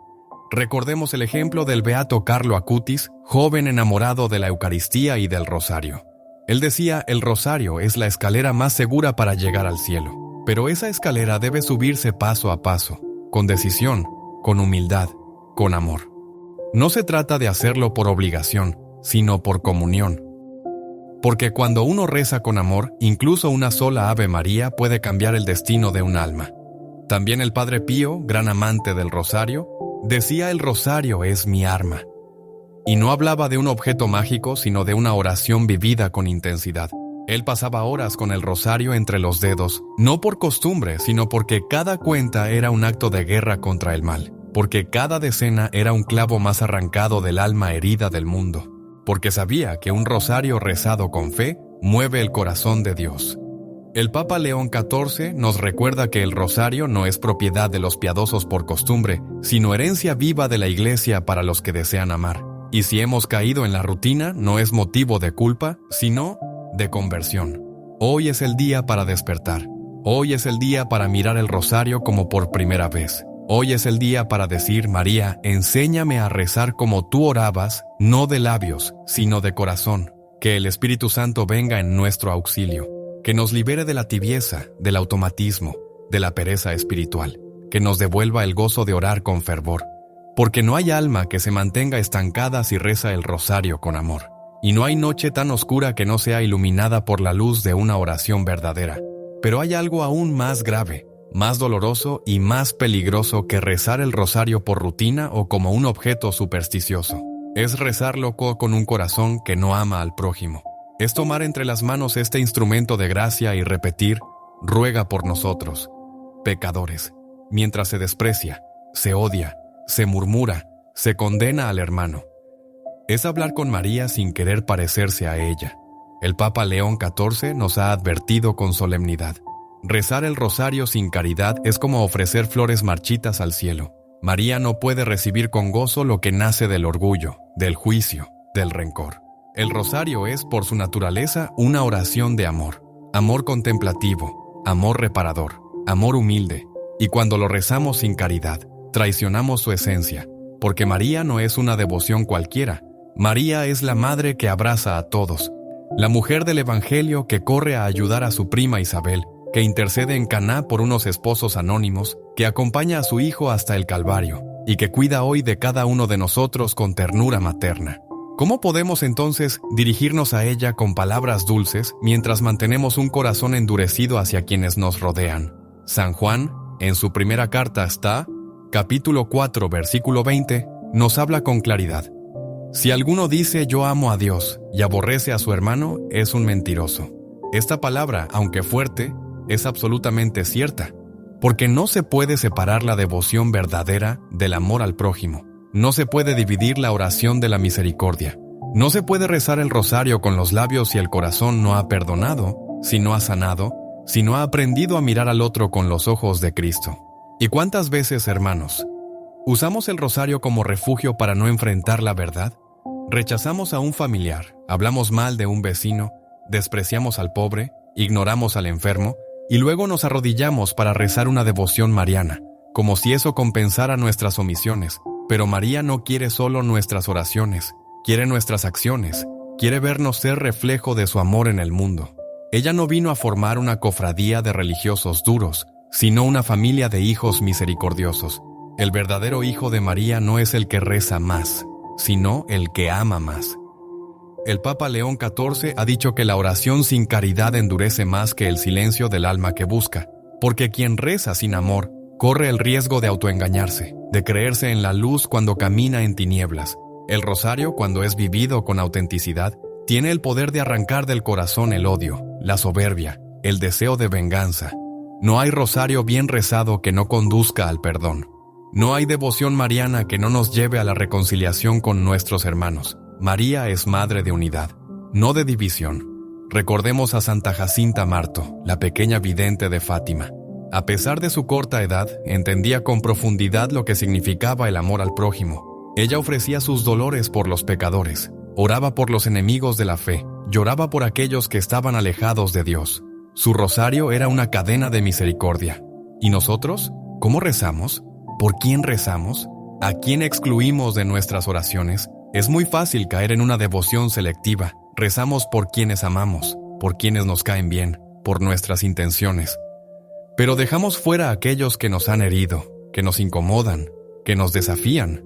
Recordemos el ejemplo del beato Carlo Acutis, joven enamorado de la Eucaristía y del rosario. Él decía, el rosario es la escalera más segura para llegar al cielo, pero esa escalera debe subirse paso a paso, con decisión, con humildad, con amor. No se trata de hacerlo por obligación, sino por comunión. Porque cuando uno reza con amor, incluso una sola Ave María puede cambiar el destino de un alma. También el Padre Pío, gran amante del rosario, decía el rosario es mi arma. Y no hablaba de un objeto mágico, sino de una oración vivida con intensidad. Él pasaba horas con el rosario entre los dedos, no por costumbre, sino porque cada cuenta era un acto de guerra contra el mal, porque cada decena era un clavo más arrancado del alma herida del mundo, porque sabía que un rosario rezado con fe mueve el corazón de Dios. El Papa León XIV nos recuerda que el rosario no es propiedad de los piadosos por costumbre, sino herencia viva de la Iglesia para los que desean amar. Y si hemos caído en la rutina, no es motivo de culpa, sino de conversión. Hoy es el día para despertar. Hoy es el día para mirar el rosario como por primera vez. Hoy es el día para decir, María, enséñame a rezar como tú orabas, no de labios, sino de corazón. Que el Espíritu Santo venga en nuestro auxilio. Que nos libere de la tibieza, del automatismo, de la pereza espiritual. Que nos devuelva el gozo de orar con fervor. Porque no hay alma que se mantenga estancada si reza el rosario con amor. Y no hay noche tan oscura que no sea iluminada por la luz de una oración verdadera. Pero hay algo aún más grave, más doloroso y más peligroso que rezar el rosario por rutina o como un objeto supersticioso. Es rezarlo con un corazón que no ama al prójimo. Es tomar entre las manos este instrumento de gracia y repetir, ruega por nosotros, pecadores, mientras se desprecia, se odia, se murmura, se condena al hermano. Es hablar con María sin querer parecerse a ella. El Papa León XIV nos ha advertido con solemnidad. Rezar el rosario sin caridad es como ofrecer flores marchitas al cielo. María no puede recibir con gozo lo que nace del orgullo, del juicio, del rencor. El rosario es, por su naturaleza, una oración de amor. Amor contemplativo, amor reparador, amor humilde. Y cuando lo rezamos sin caridad, traicionamos su esencia, porque María no es una devoción cualquiera. María es la madre que abraza a todos, la mujer del Evangelio que corre a ayudar a su prima Isabel, que intercede en Caná por unos esposos anónimos, que acompaña a su hijo hasta el Calvario, y que cuida hoy de cada uno de nosotros con ternura materna. ¿Cómo podemos entonces dirigirnos a ella con palabras dulces mientras mantenemos un corazón endurecido hacia quienes nos rodean? San Juan, en su primera carta hasta capítulo 4, versículo 20, nos habla con claridad. Si alguno dice yo amo a Dios y aborrece a su hermano, es un mentiroso. Esta palabra, aunque fuerte, es absolutamente cierta, porque no se puede separar la devoción verdadera del amor al prójimo. No se puede dividir la oración de la misericordia. No se puede rezar el rosario con los labios si el corazón no ha perdonado, si no ha sanado, si no ha aprendido a mirar al otro con los ojos de Cristo. ¿Y cuántas veces, hermanos, usamos el rosario como refugio para no enfrentar la verdad? Rechazamos a un familiar, hablamos mal de un vecino, despreciamos al pobre, ignoramos al enfermo, y luego nos arrodillamos para rezar una devoción mariana, como si eso compensara nuestras omisiones. Pero María no quiere solo nuestras oraciones, quiere nuestras acciones, quiere vernos ser reflejo de su amor en el mundo. Ella no vino a formar una cofradía de religiosos duros, sino una familia de hijos misericordiosos. El verdadero hijo de María no es el que reza más, sino el que ama más. El Papa León XIV ha dicho que la oración sin caridad endurece más que el silencio del alma que busca, porque quien reza sin amor corre el riesgo de autoengañarse, de creerse en la luz cuando camina en tinieblas. El rosario, cuando es vivido con autenticidad, tiene el poder de arrancar del corazón el odio, la soberbia, el deseo de venganza. No hay rosario bien rezado que no conduzca al perdón. No hay devoción mariana que no nos lleve a la reconciliación con nuestros hermanos. María es madre de unidad, no de división. Recordemos a Santa Jacinta Marto, la pequeña vidente de Fátima. A pesar de su corta edad, entendía con profundidad lo que significaba el amor al prójimo. Ella ofrecía sus dolores por los pecadores, oraba por los enemigos de la fe, lloraba por aquellos que estaban alejados de Dios. Su rosario era una cadena de misericordia. ¿Y nosotros? ¿Cómo rezamos? ¿Por quién rezamos? ¿A quién excluimos de nuestras oraciones? Es muy fácil caer en una devoción selectiva, Rezamos por quienes amamos, por quienes nos caen bien, por nuestras intenciones. Pero dejamos fuera a aquellos que nos han herido, que nos incomodan, que nos desafían.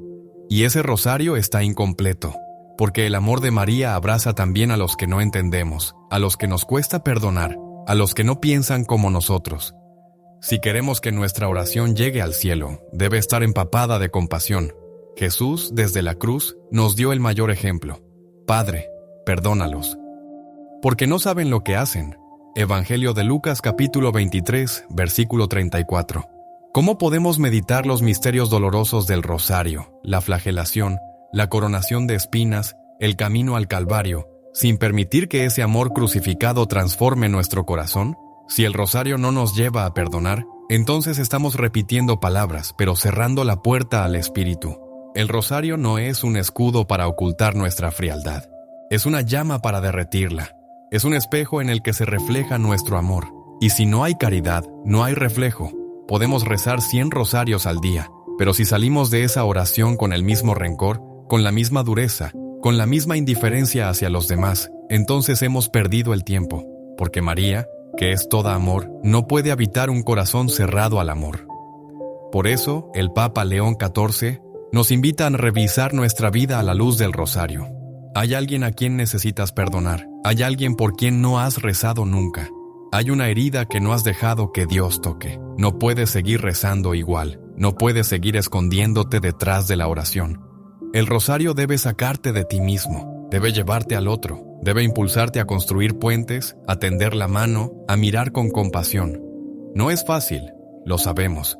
Y ese rosario está incompleto, porque el amor de María abraza también a los que no entendemos, a los que nos cuesta perdonar, a los que no piensan como nosotros. Si queremos que nuestra oración llegue al cielo, debe estar empapada de compasión. Jesús, desde la cruz, nos dio el mayor ejemplo. Padre, perdónalos, porque no saben lo que hacen. Evangelio de Lucas capítulo 23, versículo 34. ¿Cómo podemos meditar los misterios dolorosos del rosario, la flagelación, la coronación de espinas, el camino al Calvario, sin permitir que ese amor crucificado transforme nuestro corazón? Si el rosario no nos lleva a perdonar, entonces estamos repitiendo palabras, pero cerrando la puerta al Espíritu. El rosario no es un escudo para ocultar nuestra frialdad. Es una llama para derretirla. Es un espejo en el que se refleja nuestro amor. Y si no hay caridad, no hay reflejo. Podemos rezar 100 rosarios al día, pero si salimos de esa oración con el mismo rencor, con la misma dureza, con la misma indiferencia hacia los demás, entonces hemos perdido el tiempo, porque María, que es toda amor, no puede habitar un corazón cerrado al amor. Por eso, el Papa León XIV nos invita a revisar nuestra vida a la luz del rosario. Hay alguien a quien necesitas perdonar, hay alguien por quien no has rezado nunca. Hay una herida que no has dejado que Dios toque. No puedes seguir rezando igual, no puedes seguir escondiéndote detrás de la oración. El rosario debe sacarte de ti mismo, debe llevarte al otro, debe impulsarte a construir puentes, a tender la mano, a mirar con compasión. No es fácil, lo sabemos.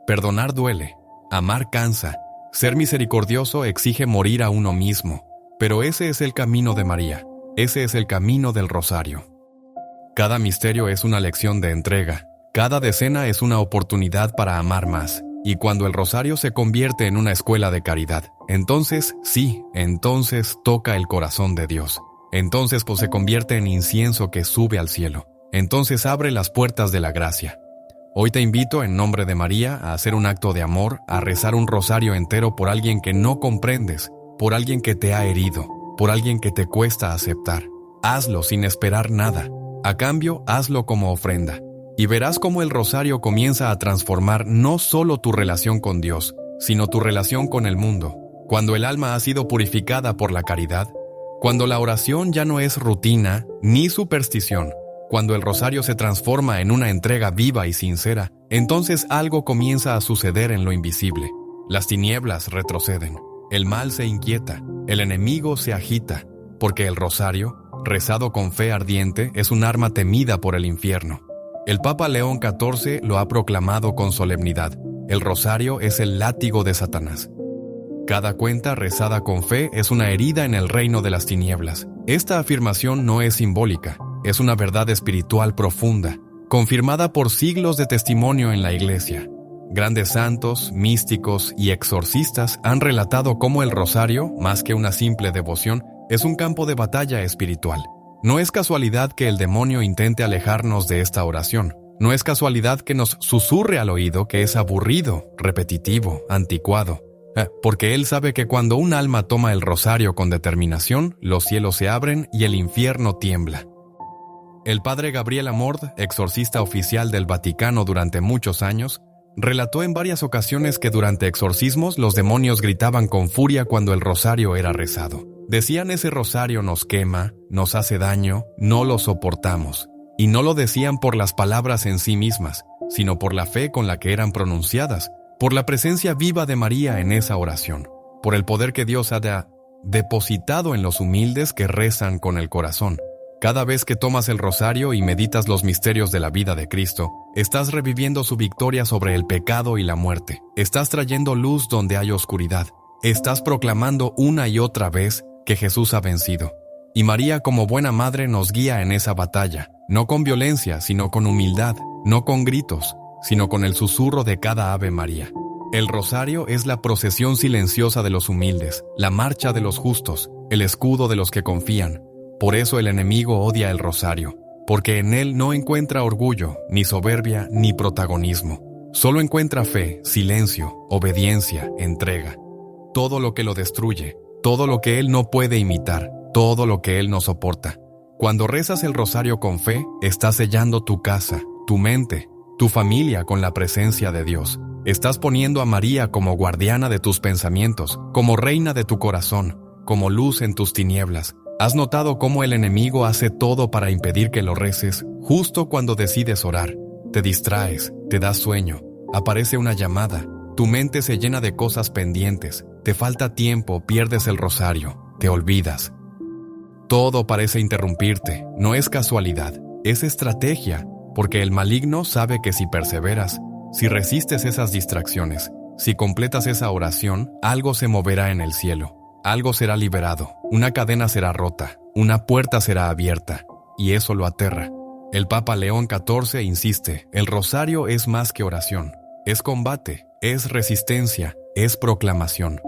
Perdonar duele, amar cansa, ser misericordioso exige morir a uno mismo, pero ese es el camino de María, ese es el camino del rosario. Cada misterio es una lección de entrega, cada decena es una oportunidad para amar más, y cuando el rosario se convierte en una escuela de caridad, entonces toca el corazón de Dios. Entonces se convierte en incienso que sube al cielo. Entonces abre las puertas de la gracia. Hoy te invito en nombre de María a hacer un acto de amor, a rezar un rosario entero por alguien que no comprendes, por alguien que te ha herido, por alguien que te cuesta aceptar. Hazlo sin esperar nada. A cambio, hazlo como ofrenda. Y verás cómo el rosario comienza a transformar no solo tu relación con Dios, sino tu relación con el mundo. Cuando el alma ha sido purificada por la caridad, cuando la oración ya no es rutina ni superstición, cuando el rosario se transforma en una entrega viva y sincera, entonces algo comienza a suceder en lo invisible. Las tinieblas retroceden, el mal se inquieta, el enemigo se agita, porque el rosario, rezado con fe ardiente, es un arma temida por el infierno. El Papa León XIV lo ha proclamado con solemnidad. El rosario es el látigo de Satanás. Cada cuenta rezada con fe es una herida en el reino de las tinieblas. Esta afirmación no es simbólica, es una verdad espiritual profunda, confirmada por siglos de testimonio en la Iglesia. Grandes santos, místicos y exorcistas han relatado cómo el rosario, más que una simple devoción, es un campo de batalla espiritual. No es casualidad que el demonio intente alejarnos de esta oración. No es casualidad que nos susurre al oído que es aburrido, repetitivo, anticuado. Porque él sabe que cuando un alma toma el rosario con determinación, los cielos se abren y el infierno tiembla. El padre Gabriel Amord, exorcista oficial del Vaticano durante muchos años, relató en varias ocasiones que durante exorcismos los demonios gritaban con furia cuando el rosario era rezado. Decían: ese rosario nos quema, nos hace daño, no lo soportamos. Y no lo decían por las palabras en sí mismas, sino por la fe con la que eran pronunciadas, por la presencia viva de María en esa oración, por el poder que Dios ha depositado en los humildes que rezan con el corazón. Cada vez que tomas el rosario y meditas los misterios de la vida de Cristo, estás reviviendo su victoria sobre el pecado y la muerte. Estás trayendo luz donde hay oscuridad. Estás proclamando una y otra vez que Jesús ha vencido. Y María, como buena madre, nos guía en esa batalla, no con violencia, sino con humildad, no con gritos, sino con el susurro de cada Ave María. El rosario es la procesión silenciosa de los humildes, la marcha de los justos, el escudo de los que confían. Por eso el enemigo odia el rosario, porque en él no encuentra orgullo, ni soberbia, ni protagonismo. Solo encuentra fe, silencio, obediencia, entrega. Todo lo que lo destruye, todo lo que él no puede imitar, todo lo que Él no soporta. Cuando rezas el rosario con fe, estás sellando tu casa, tu mente, tu familia con la presencia de Dios. Estás poniendo a María como guardiana de tus pensamientos, como reina de tu corazón, como luz en tus tinieblas. ¿Has notado cómo el enemigo hace todo para impedir que lo reces justo cuando decides orar? Te distraes, te das sueño, aparece una llamada, tu mente se llena de cosas pendientes, te falta tiempo, pierdes el rosario, te olvidas. Todo parece interrumpirte, no es casualidad, es estrategia, porque el maligno sabe que si perseveras, si resistes esas distracciones, si completas esa oración, algo se moverá en el cielo. Algo será liberado, una cadena será rota, una puerta será abierta, y eso lo aterra. El Papa León XIV insiste, el rosario es más que oración, es combate, es resistencia, es proclamación.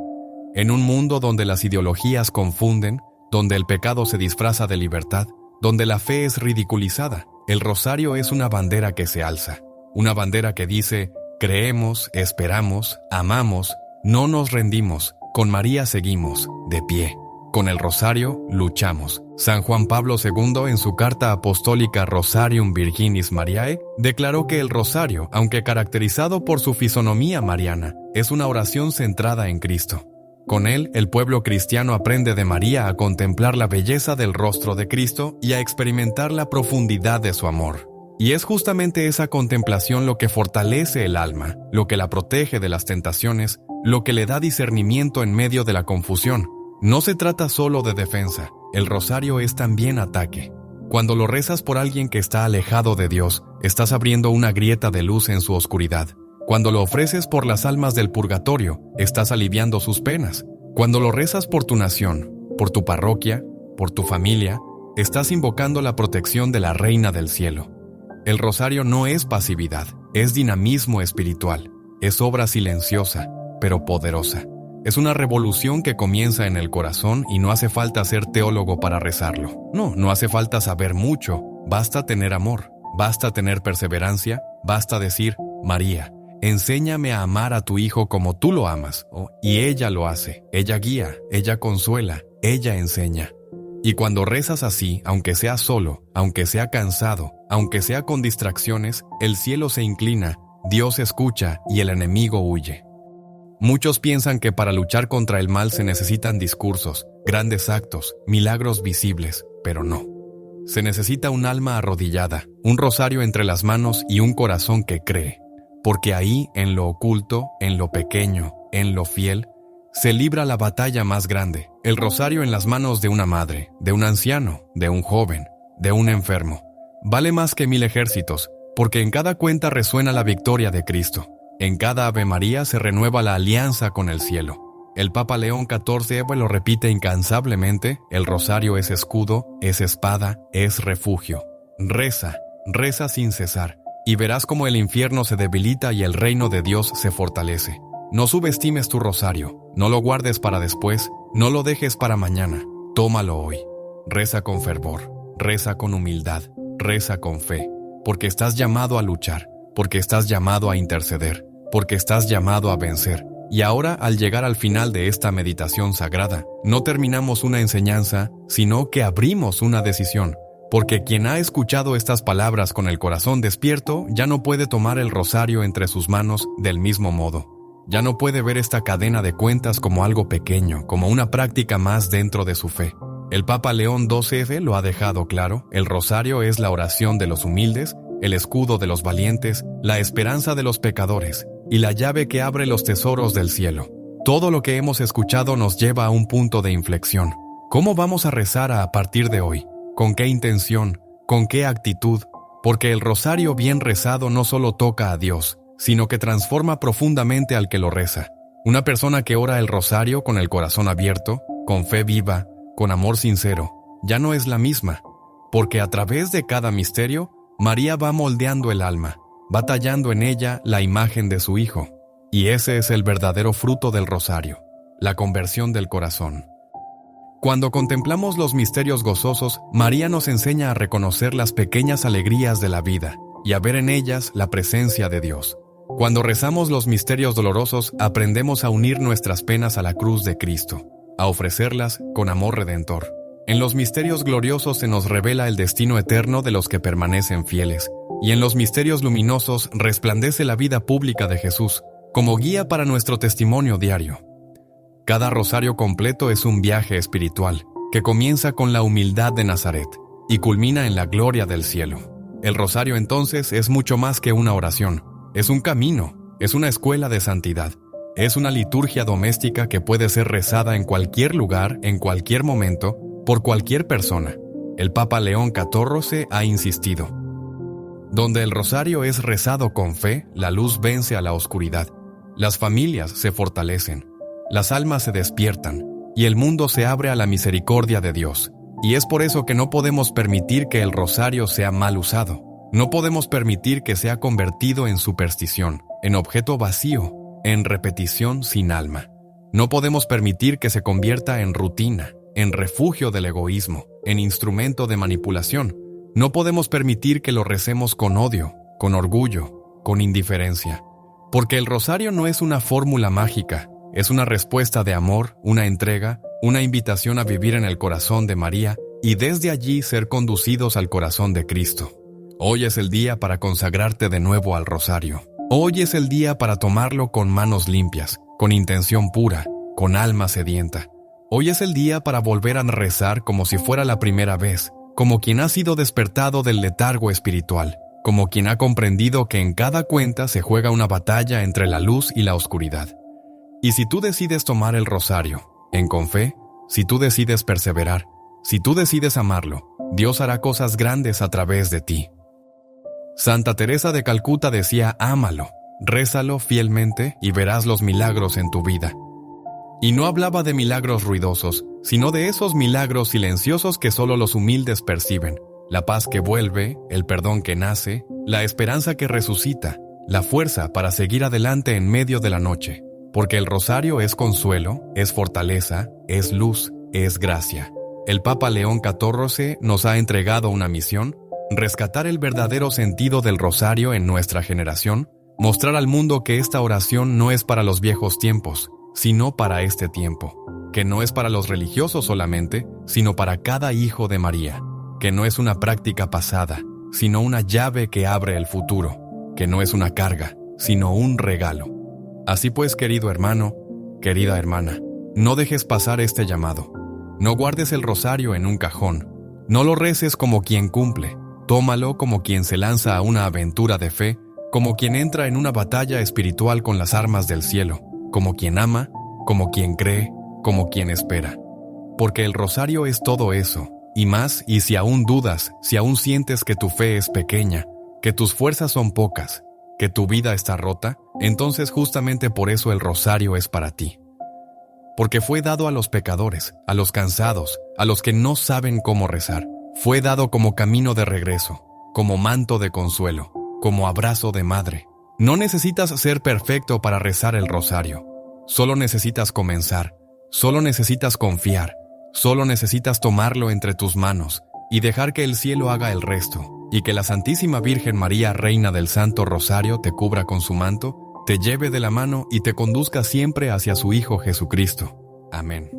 En un mundo donde las ideologías confunden, donde el pecado se disfraza de libertad, donde la fe es ridiculizada, el rosario es una bandera que se alza, una bandera que dice, creemos, esperamos, amamos, no nos rendimos. Con María seguimos, de pie. Con el rosario, luchamos. San Juan Pablo II, en su carta apostólica Rosarium Virginis Mariae, declaró que el rosario, aunque caracterizado por su fisonomía mariana, es una oración centrada en Cristo. Con él, el pueblo cristiano aprende de María a contemplar la belleza del rostro de Cristo y a experimentar la profundidad de su amor. Y es justamente esa contemplación lo que fortalece el alma, lo que la protege de las tentaciones, lo que le da discernimiento en medio de la confusión. No se trata solo de defensa, el rosario es también ataque. Cuando lo rezas por alguien que está alejado de Dios, estás abriendo una grieta de luz en su oscuridad. Cuando lo ofreces por las almas del purgatorio, estás aliviando sus penas. Cuando lo rezas por tu nación, por tu parroquia, por tu familia, estás invocando la protección de la Reina del Cielo. El rosario no es pasividad, es dinamismo espiritual, es obra silenciosa, pero poderosa. Es una revolución que comienza en el corazón y no hace falta ser teólogo para rezarlo. No hace falta saber mucho, basta tener amor, basta tener perseverancia, basta decir, María, enséñame a amar a tu hijo como tú lo amas. Y ella lo hace, ella guía, ella consuela, ella enseña. Y cuando rezas así, aunque sea solo, aunque sea cansado, aunque sea con distracciones, el cielo se inclina, Dios escucha y el enemigo huye. Muchos piensan que para luchar contra el mal se necesitan discursos, grandes actos, milagros visibles, pero no. Se necesita un alma arrodillada, un rosario entre las manos y un corazón que cree, porque ahí, en lo oculto, en lo pequeño, en lo fiel, se libra la batalla más grande, el rosario en las manos de una madre, de un anciano, de un joven, de un enfermo. Vale más que 1000 ejércitos, porque en cada cuenta resuena la victoria de Cristo. En cada Ave María se renueva la alianza con el cielo. El Papa León XIV lo repite incansablemente, el rosario es escudo, es espada, es refugio. Reza, reza sin cesar, y verás cómo el infierno se debilita y el reino de Dios se fortalece. No subestimes tu rosario, no lo guardes para después, no lo dejes para mañana, tómalo hoy. Reza con fervor, reza con humildad, reza con fe, porque estás llamado a luchar, porque estás llamado a interceder, porque estás llamado a vencer. Y ahora, al llegar al final de esta meditación sagrada, no terminamos una enseñanza, sino que abrimos una decisión, porque quien ha escuchado estas palabras con el corazón despierto ya no puede tomar el rosario entre sus manos del mismo modo. Ya no puede ver esta cadena de cuentas como algo pequeño, como una práctica más dentro de su fe. El Papa León XII lo ha dejado claro, el rosario es la oración de los humildes, el escudo de los valientes, la esperanza de los pecadores y la llave que abre los tesoros del cielo. Todo lo que hemos escuchado nos lleva a un punto de inflexión. ¿Cómo vamos a rezar a partir de hoy? ¿Con qué intención? ¿Con qué actitud? Porque el rosario bien rezado no solo toca a Dios, sino que transforma profundamente al que lo reza. Una persona que ora el rosario con el corazón abierto, con fe viva, con amor sincero, ya no es la misma, porque a través de cada misterio, María va moldeando el alma, va tallando en ella la imagen de su Hijo, y ese es el verdadero fruto del rosario, la conversión del corazón. Cuando contemplamos los misterios gozosos, María nos enseña a reconocer las pequeñas alegrías de la vida y a ver en ellas la presencia de Dios. Cuando rezamos los misterios dolorosos, aprendemos a unir nuestras penas a la cruz de Cristo, a ofrecerlas con amor redentor. En los misterios gloriosos se nos revela el destino eterno de los que permanecen fieles, y en los misterios luminosos resplandece la vida pública de Jesús, como guía para nuestro testimonio diario. Cada rosario completo es un viaje espiritual, que comienza con la humildad de Nazaret y culmina en la gloria del cielo. El rosario entonces es mucho más que una oración, es un camino, es una escuela de santidad, es una liturgia doméstica que puede ser rezada en cualquier lugar, en cualquier momento, por cualquier persona. El Papa León XIV ha insistido: donde el rosario es rezado con fe, la luz vence a la oscuridad, las familias se fortalecen, las almas se despiertan y el mundo se abre a la misericordia de Dios. Y es por eso que no podemos permitir que el rosario sea mal usado. No podemos permitir que sea convertido en superstición, en objeto vacío, en repetición sin alma. No podemos permitir que se convierta en rutina, en refugio del egoísmo, en instrumento de manipulación. No podemos permitir que lo recemos con odio, con orgullo, con indiferencia. Porque el rosario no es una fórmula mágica, es una respuesta de amor, una entrega, una invitación a vivir en el corazón de María y desde allí ser conducidos al corazón de Cristo. Hoy es el día para consagrarte de nuevo al rosario. Hoy es el día para tomarlo con manos limpias, con intención pura, con alma sedienta. Hoy es el día para volver a rezar como si fuera la primera vez, como quien ha sido despertado del letargo espiritual, como quien ha comprendido que en cada cuenta se juega una batalla entre la luz y la oscuridad. Y si tú decides tomar el rosario, con fe, si tú decides perseverar, si tú decides amarlo, Dios hará cosas grandes a través de ti. Santa Teresa de Calcuta decía: ámalo, rézalo fielmente y verás los milagros en tu vida. Y no hablaba de milagros ruidosos, sino de esos milagros silenciosos que solo los humildes perciben: la paz que vuelve, el perdón que nace, la esperanza que resucita, la fuerza para seguir adelante en medio de la noche. Porque el rosario es consuelo, es fortaleza, es luz, es gracia. El Papa León XIV nos ha entregado una misión: rescatar el verdadero sentido del rosario en nuestra generación, mostrar al mundo que esta oración no es para los viejos tiempos, sino para este tiempo, que no es para los religiosos solamente, sino para cada hijo de María, que no es una práctica pasada, sino una llave que abre el futuro, que no es una carga, sino un regalo. Así pues, querido hermano, querida hermana, no dejes pasar este llamado. No guardes el rosario en un cajón. No lo reces como quien cumple. Tómalo como quien se lanza a una aventura de fe, como quien entra en una batalla espiritual con las armas del cielo, como quien ama, como quien cree, como quien espera. Porque el rosario es todo eso, y más, y si aún dudas, si aún sientes que tu fe es pequeña, que tus fuerzas son pocas, que tu vida está rota, entonces justamente por eso el rosario es para ti. Porque fue dado a los pecadores, a los cansados, a los que no saben cómo rezar. Fue dado como camino de regreso, como manto de consuelo, como abrazo de madre. No necesitas ser perfecto para rezar el rosario. Solo necesitas comenzar, solo necesitas confiar, solo necesitas tomarlo entre tus manos y dejar que el cielo haga el resto, y que la Santísima Virgen María, Reina del Santo Rosario, te cubra con su manto, te lleve de la mano y te conduzca siempre hacia su Hijo Jesucristo. Amén.